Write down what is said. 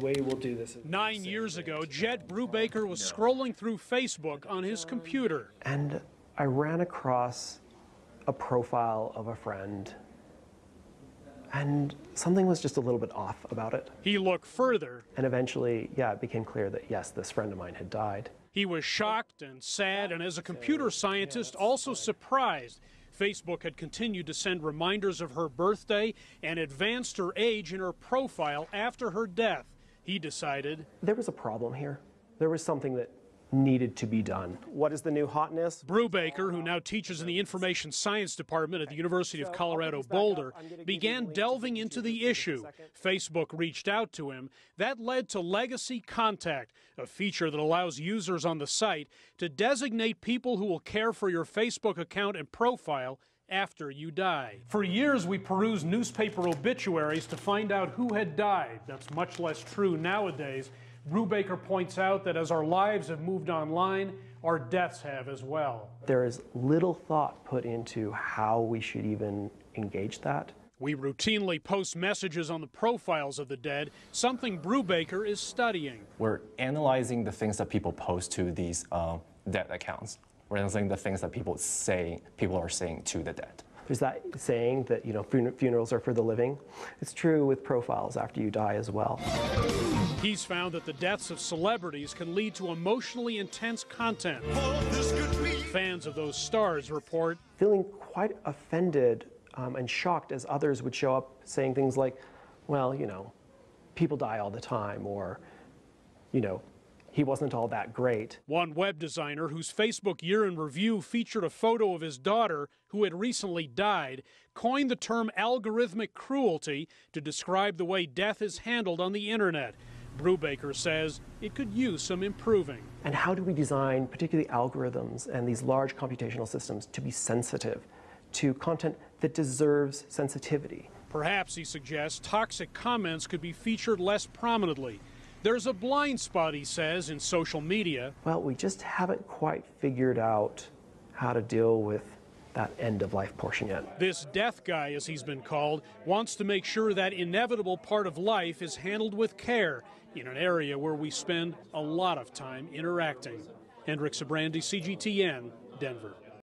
The way we'll do this. 9 years ago, Jed Brubaker was scrolling through Facebook on his computer. And I ran across a profile of a friend, and something was just a little bit off about it. He looked further. And eventually, yeah, it became clear that, yes, this friend of mine had died. He was shocked and sad, and as a computer scientist, also surprised. Facebook had continued to send reminders of her birthday and advanced her age in her profile after her death. He decided there was a problem here. There was something that needed to be done. What is the new hotness? Brubaker, who now teaches in the Information Science Department at the University of Colorado Boulder, began delving into the issue. Facebook reached out to him. That led to Legacy Contact, a feature that allows users on the site to designate people who will care for your Facebook account and profile after you die. For years, we perused newspaper obituaries to find out who had died. That's much less true nowadays. Brubaker points out that as our lives have moved online, our deaths have as well. There is little thought put into how we should even engage that. We routinely post messages on the profiles of the dead, something Brubaker is studying. We're analyzing the things that people post to these dead accounts. We're analyzing the things that people are saying to the dead. There's that saying that, funerals are for the living. It's true with profiles after you die as well. He's found that the deaths of celebrities can lead to emotionally intense content. Fans of those stars report feeling quite offended and shocked as others would show up saying things like, well, people die all the time, or, he wasn't all that great. One web designer whose Facebook year in review featured a photo of his daughter who had recently died coined the term algorithmic cruelty to describe the way death is handled on the internet. Brubaker says it could use some improving. And how do we design particularly algorithms and these large computational systems to be sensitive to content that deserves sensitivity? Perhaps, he suggests, toxic comments could be featured less prominently. There's a blind spot, he says, in social media. Well, we just haven't quite figured out how to deal with that end-of-life portion yet. This death guy, as he's been called, wants to make sure that inevitable part of life is handled with care in an area where we spend a lot of time interacting. Hendrik, Sybrandy, CGTN, Denver.